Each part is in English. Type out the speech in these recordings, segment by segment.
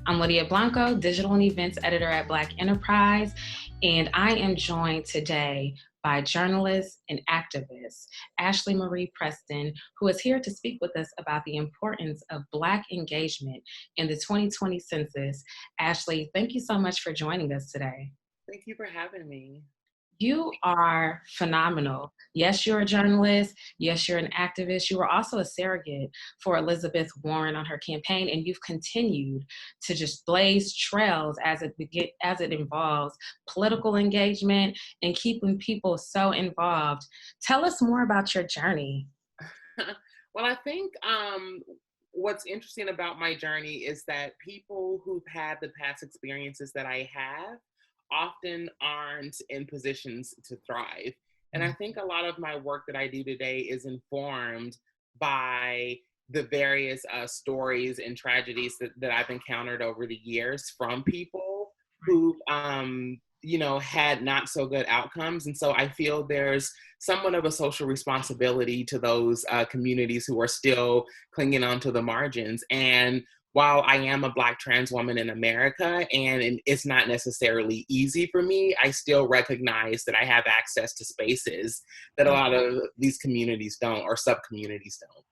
I'm Lydia Blanco, Digital and Events Editor at Black Enterprise, and I am joined today by journalist and activist Ashlee Marie Preston, who is here to speak with us about the importance of Black engagement in the 2020 census. Ashlee, thank you so much for joining us today. Thank you for having me. You are phenomenal. Yes, you're a journalist. Yes, you're an activist. You were also a surrogate for Elizabeth Warren on her campaign, and you've continued to just blaze trails as it involves political engagement and keeping people so involved. Tell us more about your journey. Well, I think what's interesting about my journey is that people who've had the past experiences that I have often aren't in positions to thrive. And I think a lot of my work that I do today is informed by the various stories and tragedies that I've encountered over the years from people who, had not so good outcomes. And so I feel there's somewhat of a social responsibility to those communities who are still clinging onto the margins. And while I am a Black trans woman in America, and it's not necessarily easy for me, I still recognize that I have access to spaces that a lot of these communities don't, or sub-communities don't.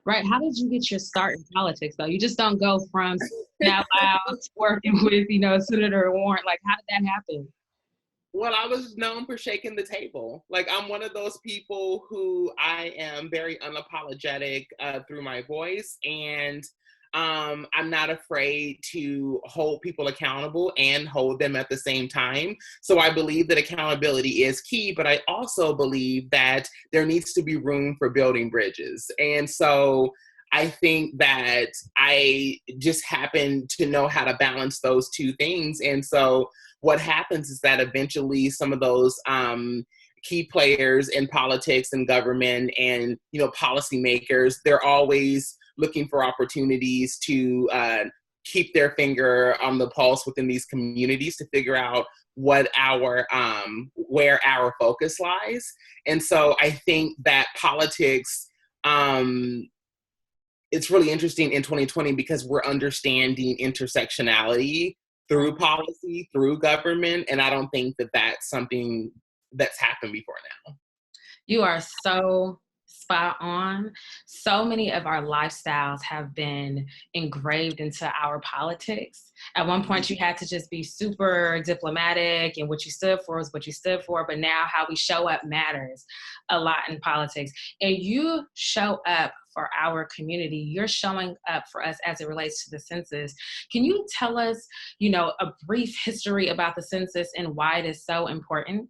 Right. How did you get your start in politics, though? You just don't go from now loud to working with, Senator Warren. Like, how did that happen? Well, I was known for shaking the table. Like, I'm one of those people who I am very unapologetic through my voice, and I'm not afraid to hold people accountable and hold them at the same time. So I believe that accountability is key, but I also believe that there needs to be room for building bridges. And so I think that I just happen to know how to balance those two things. And so what happens is that eventually some of those key players in politics and government and, policymakers, they're always looking for opportunities to keep their finger on the pulse within these communities to figure out what where our focus lies. And so I think that politics, it's really interesting in 2020 because we're understanding intersectionality through policy, through government, and I don't think that that's something that's happened before now. You are so spot on. So many of our lifestyles have been engraved into our politics. At one point, you had to just be super diplomatic, and what you stood for is what you stood for. But now how we show up matters a lot in politics. And you show up for our community. You're showing up for us as it relates to the census. Can you tell us, a brief history about the census and why it is so important?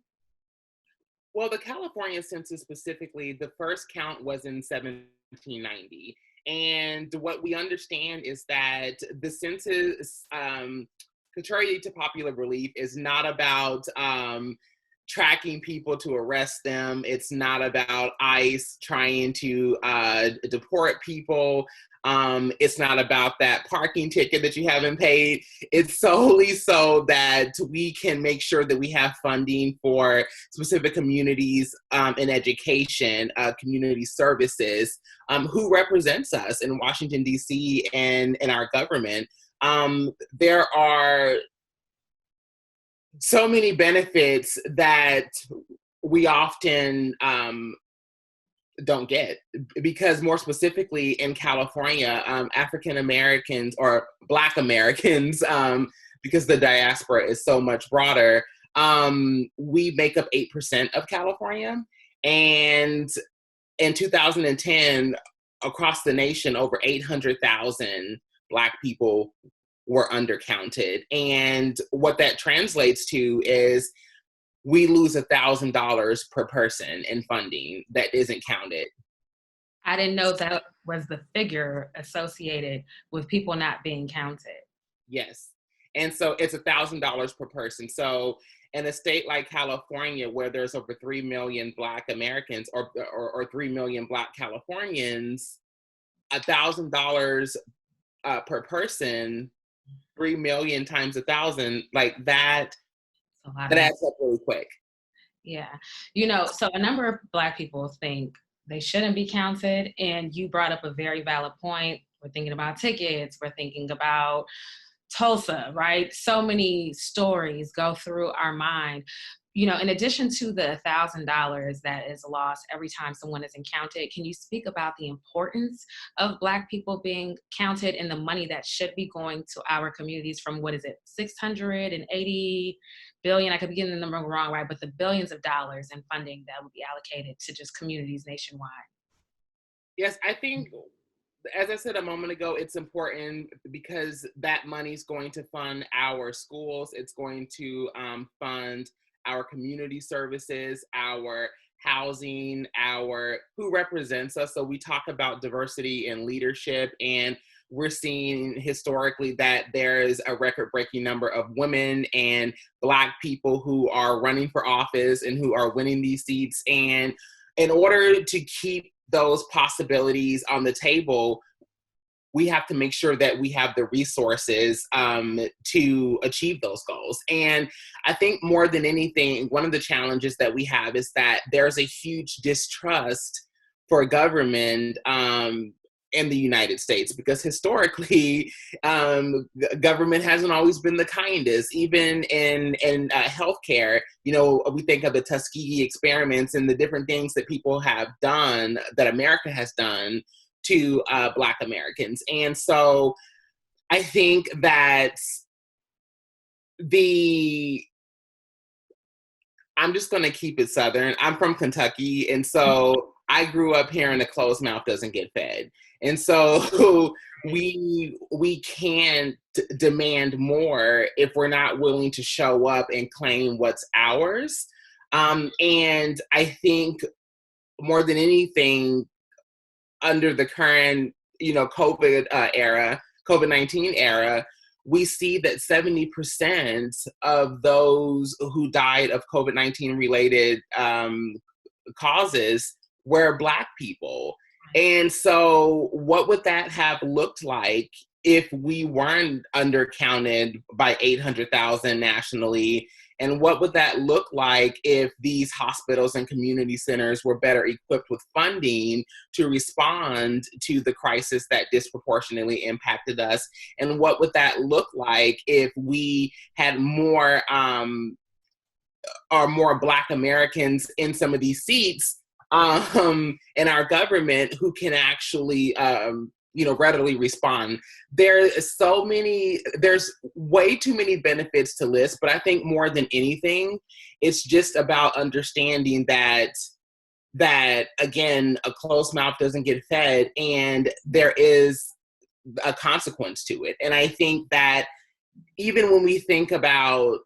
Well, the California census specifically, the first count was in 1790. And what we understand is that the census, contrary to popular belief, is not about tracking people to arrest them. It's not about ICE trying to deport people. It's not about that parking ticket that you haven't paid. It's solely so that we can make sure that we have funding for specific communities in education, community services, who represents us in Washington, D.C. and in our government. There are so many benefits that we often don't get, because more specifically in California, African Americans or Black Americans, because the diaspora is so much broader, we make up 8% of California. And in 2010, across the nation, over 800,000 Black people were undercounted. And what that translates to is we lose $1,000 per person in funding that isn't counted. I didn't know that was the figure associated with people not being counted. Yes. And so it's $1,000 per person. So in a state like California, where there's over 3 million Black Americans or 3 million Black Californians, $1,000 per person, 3 million times 1,000, like that, that adds up really quick. Yeah. So a number of Black people think they shouldn't be counted. And you brought up a very valid point. We're thinking about tickets. We're thinking about Tulsa, right? So many stories go through our mind. You know, in addition to the $1,000 that is lost every time someone is encountered, can you speak about the importance of Black people being counted and the money that should be going to our communities from, what is it, 680 billion? I could be getting the number wrong, right? But the billions of dollars in funding that would be allocated to just communities nationwide. Yes, I think, as I said a moment ago, it's important because that money is going to fund our schools. It's going to fund our community services, our housing, our who represents us. So we talk about diversity and leadership, and we're seeing historically that there is a record-breaking number of women and Black people who are running for office and who are winning these seats. And in order to keep those possibilities on the table, we have to make sure that we have the resources to achieve those goals. And I think more than anything, one of the challenges that we have is that there's a huge distrust for government in the United States, because historically, government hasn't always been the kindest. Even in healthcare, you know, we think of the Tuskegee experiments and the different things that people have done, that America has done to Black Americans. And so I think that I'm just going to keep it Southern. I'm from Kentucky. And so I grew up hearing a closed mouth doesn't get fed. And so we can't demand more if we're not willing to show up and claim what's ours. And I think more than anything, under the current, COVID-19 era, we see that 70% of those who died of COVID-19 related causes were Black people. And so what would that have looked like if we weren't undercounted by 800,000 nationally? And what would that look like if these hospitals and community centers were better equipped with funding to respond to the crisis that disproportionately impacted us? And what would that look like if we had more Black Americans in some of these seats in our government who can actually readily respond? There's way too many benefits to list, but I think more than anything, it's just about understanding that again, a closed mouth doesn't get fed, and there is a consequence to it. And I think that even when we think about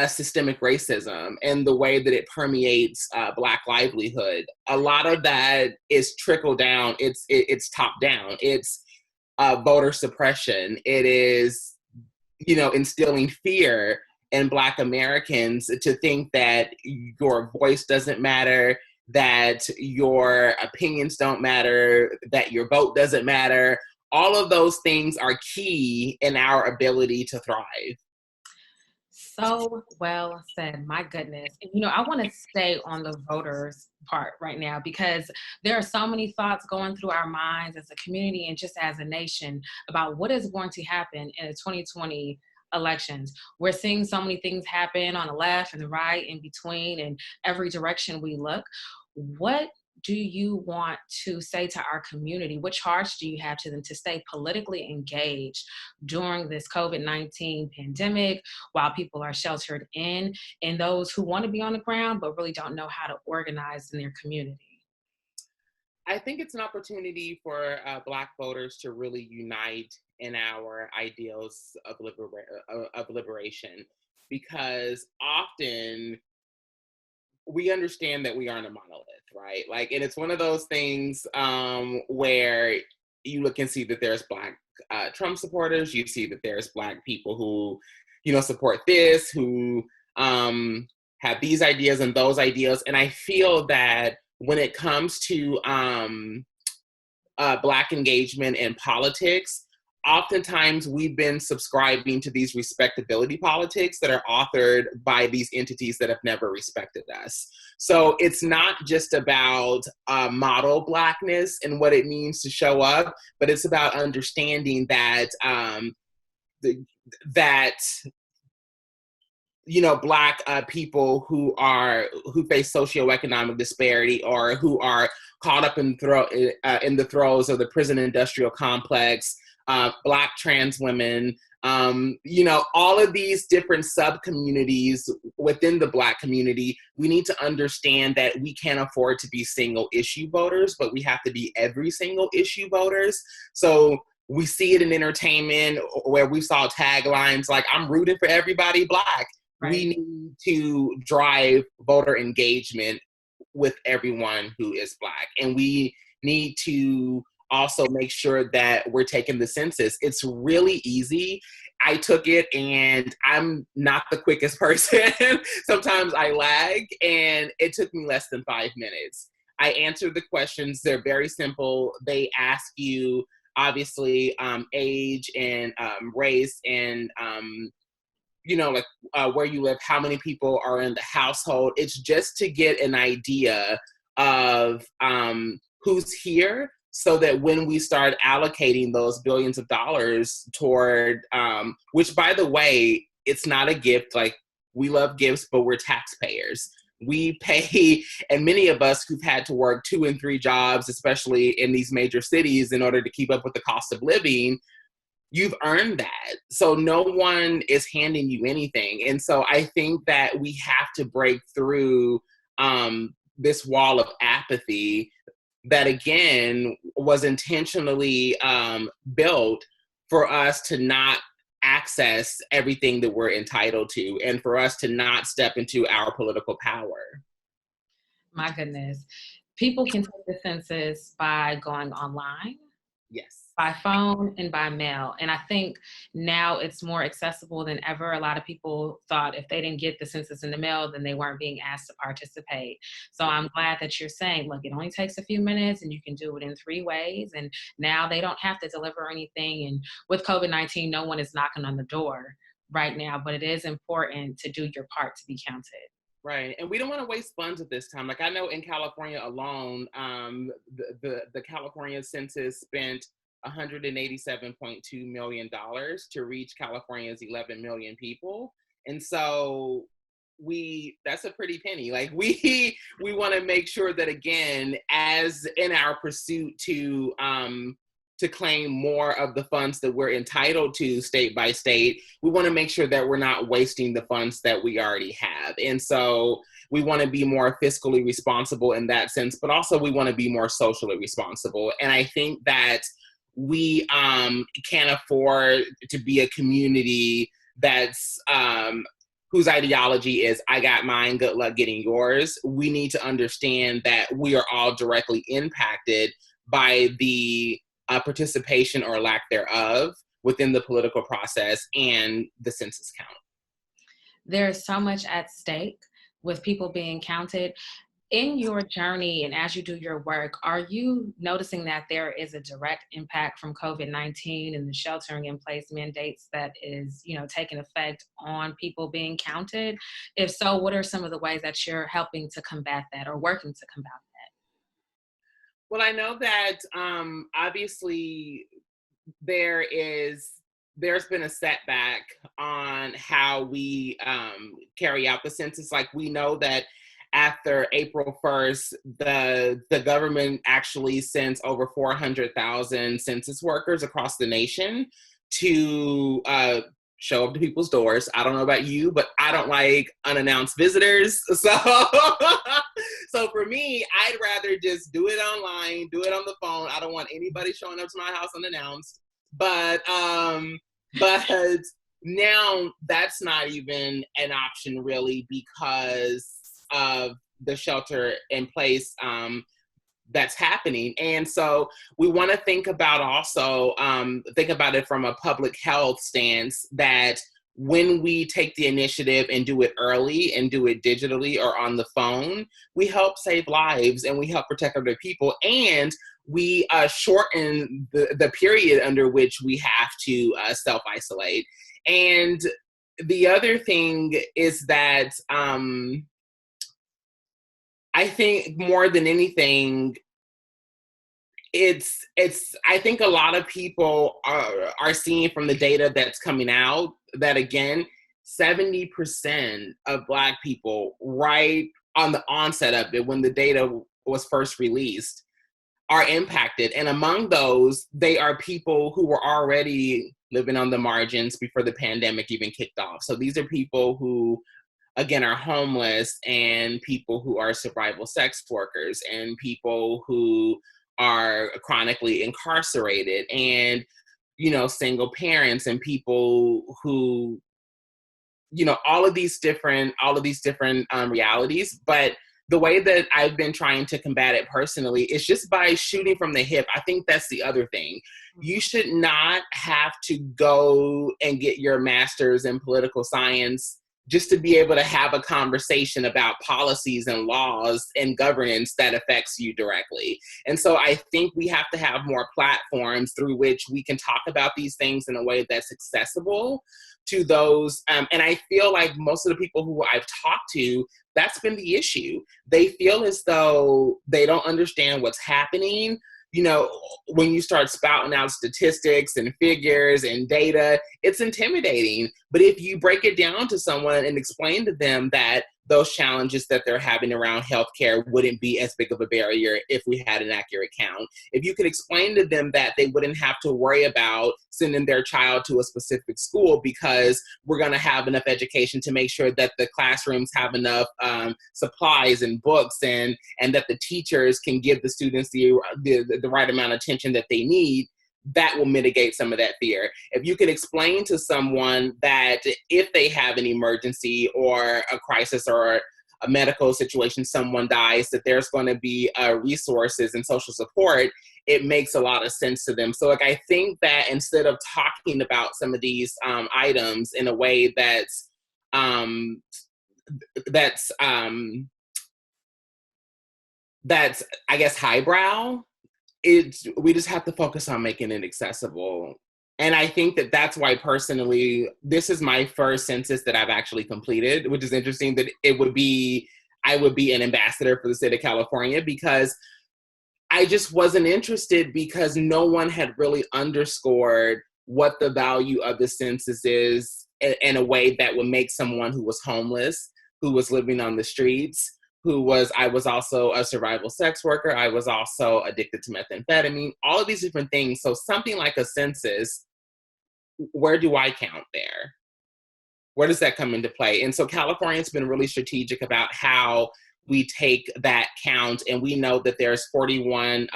systemic racism and the way that it permeates Black livelihood, a lot of that is trickle down. It's top down. It's voter suppression. It is, instilling fear in Black Americans to think that your voice doesn't matter, that your opinions don't matter, that your vote doesn't matter. All of those things are key in our ability to thrive. So well said. My goodness. And, I want to stay on the voters part right now, because there are so many thoughts going through our minds as a community and just as a nation about what is going to happen in the 2020 elections. We're seeing so many things happen on the left and the right, in between, and every direction we look. What do you want to say to our community? What charge do you have to them to stay politically engaged during this COVID-19 pandemic, while people are sheltered in, and those who want to be on the ground but really don't know how to organize in their community? I think it's an opportunity for Black voters to really unite in our ideals of liberation, because often we understand that we aren't a monolith, right? And it's one of those things where you look and see that there's Black Trump supporters, you see that there's Black people who, support this, who have these ideas and those ideas. And I feel that when it comes to Black engagement in politics, oftentimes we've been subscribing to these respectability politics that are authored by these entities that have never respected us. So it's not just about model Blackness and what it means to show up, but it's about understanding that that Black people who face socioeconomic disparity, or who are caught up in the throes of the prison industrial complex, Black trans women, all of these different sub-communities within the Black community. We need to understand that we can't afford to be single issue voters, but we have to be every single issue voters. So we see it in entertainment, where we saw taglines like, "I'm rooting for everybody Black." Right. We need to drive voter engagement with everyone who is Black. And we need to also make sure that we're taking the census. It's really easy. I took it, and I'm not the quickest person. Sometimes I lag, and it took me less than 5 minutes. I answered the questions. They're very simple. They ask you, obviously, age and race and where you live, how many people are in the household. It's just to get an idea of who's here, so that when we start allocating those billions of dollars toward, which, by the way, it's not a gift. Like, we love gifts, but we're taxpayers. We pay, and many of us who've had to work 2 and 3 jobs, especially in these major cities, in order to keep up with the cost of living, you've earned that. So no one is handing you anything. And so I think that we have to break through this wall of apathy that, again, was intentionally built for us to not access everything that we're entitled to, and for us to not step into our political power. My goodness. People can take the census by going online. Yes. By phone and by mail. And I think now it's more accessible than ever. A lot of people thought if they didn't get the census in the mail, then they weren't being asked to participate. So I'm glad that you're saying, look, it only takes a few minutes and you can do it in 3 ways. And now they don't have to deliver anything. And with COVID-19, no one is knocking on the door right now, but it is important to do your part to be counted. Right. And we don't want to waste funds at this time. Like, I know in California alone, the California census spent $187.2 million to reach California's 11 million people. And so that's a pretty penny. Like, we want to make sure that, again, as in our pursuit to claim more of the funds that we're entitled to state by state, we want to make sure that we're not wasting the funds that we already have. And so we want to be more fiscally responsible in that sense, but also we want to be more socially responsible. And I think that we can't afford to be a community that's whose ideology is, I got mine, good luck getting yours. We need to understand that we are all directly impacted by the participation or lack thereof within the political process and the census count. There's so much at stake with people being counted. In your journey and as you do your work, are you noticing that there is a direct impact from COVID-19 and the sheltering in place mandates that is, taking effect on people being counted? If so, what are some of the ways that you're helping to combat that or working to combat that? Well, I know that obviously there's been a setback on how we carry out the census. Like, we know that after April 1st, the government actually sends over 400,000 census workers across the nation to show up to people's doors. I don't know about you, but I don't like unannounced visitors. So for me, I'd rather just do it online, do it on the phone. I don't want anybody showing up to my house unannounced. But now that's not even an option, really, because of the shelter in place that's happening. And so we want to think about it from a public health stance, that when we take the initiative and do it early and do it digitally or on the phone, we help save lives and we help protect other people, and we shorten the period under which we have to self-isolate. And the other thing is that I think more than anything, it's I think a lot of people are seeing from the data that's coming out that, again, 70% of Black people, right on the onset of it, when the data was first released, are impacted. And among those, they are people who were already living on the margins before the pandemic even kicked off. So these are people who, again, are homeless, and people who are survival sex workers, and people who are chronically incarcerated, and, single parents, and people who, all of these different realities. But the way that I've been trying to combat it personally is just by shooting from the hip. I think that's the other thing. You should not have to go and get your master's in political science just to be able to have a conversation about policies and laws and governance that affects you directly. And so I think we have to have more platforms through which we can talk about these things in a way that's accessible to those. And I feel like most of the people who I've talked to, that's been the issue. They feel as though they don't understand what's happening. When you start spouting out statistics and figures and data, it's intimidating. But if you break it down to someone and explain to them that those challenges that they're having around healthcare wouldn't be as big of a barrier if we had an accurate count. If you could explain to them that they wouldn't have to worry about sending their child to a specific school because we're going to have enough education to make sure that the classrooms have enough supplies and books, and that the teachers can give the students the right amount of attention that they need, that will mitigate some of that fear. If you can explain to someone that if they have an emergency or a crisis or a medical situation, someone dies, that there's going to be resources and social support, it makes a lot of sense to them. So I think that instead of talking about some of these items in a way that's I guess highbrow, we just have to focus on making it accessible. And I think that that's why, personally, this is my first census that I've actually completed, which is interesting that I would be an ambassador for the state of California, because I just wasn't interested, because no one had really underscored what the value of the census is in a way that would make someone who was homeless, who was living on the streets, I was also a survival sex worker. I was also addicted to methamphetamine, all of these different things. So something like a census, where do I count there? Where does that come into play? And so California's been really strategic about how we take that count. And we know that there's 41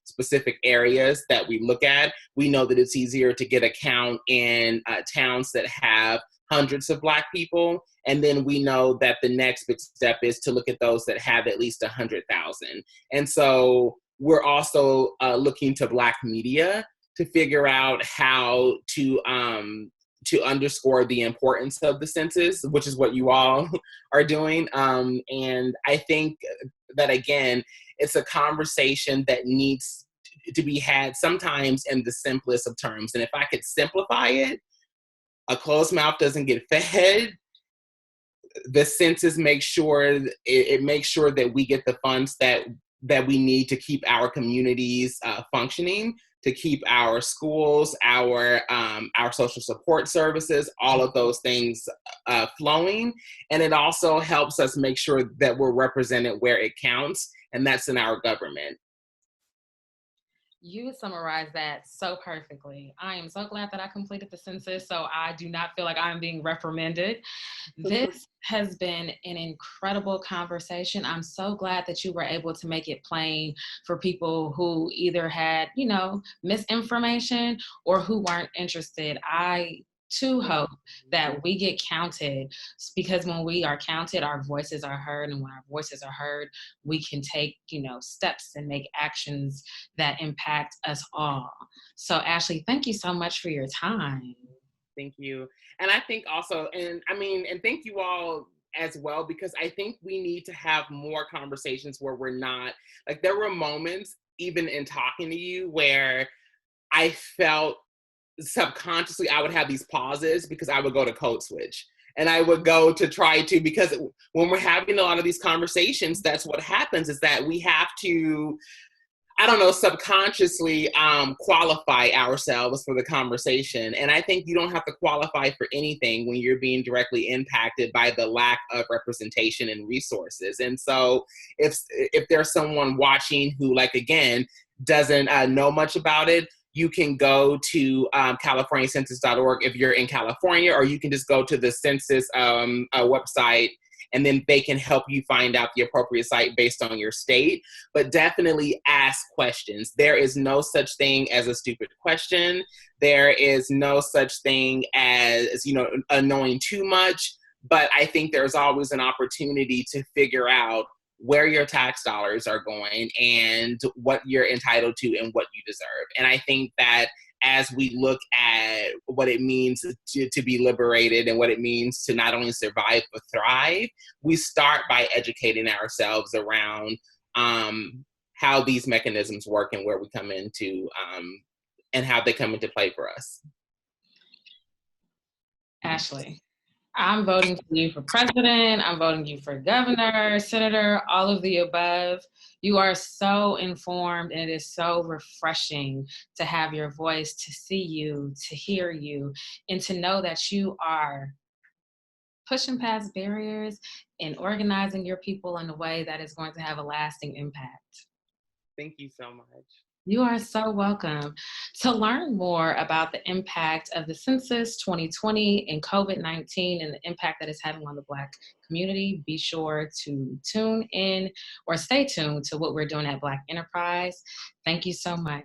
specific areas that we look at. We know that it's easier to get a count in towns that have hundreds of Black people. And then we know that the next big step is to look at those that have at least 100,000. And so we're also looking to Black media to figure out how to underscore the importance of the census, which is what you all are doing. And I think that, again, it's a conversation that needs to be had sometimes in the simplest of terms. And if I could simplify it, a closed mouth doesn't get fed. The census makes sure that we get the funds that we need to keep our communities functioning, to keep our schools, our social support services, all of those things flowing. And it also helps us make sure that we're represented where it counts, and that's in our government. You summarized that so perfectly. I am so glad that I completed the census, so I do not feel like I'm being reprimanded. This has been an incredible conversation. I'm so glad that you were able to make it plain for people who either had, misinformation or who weren't interested. I too hope that we get counted, because when we are counted, our voices are heard, and when our voices are heard, we can take, steps and make actions that impact us all. So Ashlee, thank you so much for your time. Thank you. And I think also, and thank you all as well, because I think we need to have more conversations where we're not, like, there were moments even in talking to you where I felt subconsciously I would have these pauses, because I would go to code switch, and I would go to try to, because when we're having a lot of these conversations, that's what happens, is that we have to, I don't know, subconsciously qualify ourselves for the conversation. And I think you don't have to qualify for anything when you're being directly impacted by the lack of representation and resources. And so if there's someone watching who, like, again, doesn't know much about it, you can go to californiacensus.org if you're in California, or you can just go to the census website, and then they can help you find out the appropriate site based on your state. But definitely ask questions. There is no such thing as a stupid question. There is no such thing as, knowing too much. But I think there's always an opportunity to figure out where your tax dollars are going and what you're entitled to and what you deserve. And I think that as we look at what it means to be liberated and what it means to not only survive but thrive, we start by educating ourselves around how these mechanisms work and where we come into and how they come into play for us. Ashlee, I'm voting for you for president. I'm voting you for governor, senator, all of the above. You are so informed, and it is so refreshing to have your voice, to see you, to hear you, and to know that you are pushing past barriers and organizing your people in a way that is going to have a lasting impact. Thank you so much. You are so welcome. To learn more about the impact of the Census 2020 and COVID-19 and the impact that it's having on the Black community, be sure to tune in or stay tuned to what we're doing at Black Enterprise. Thank you so much.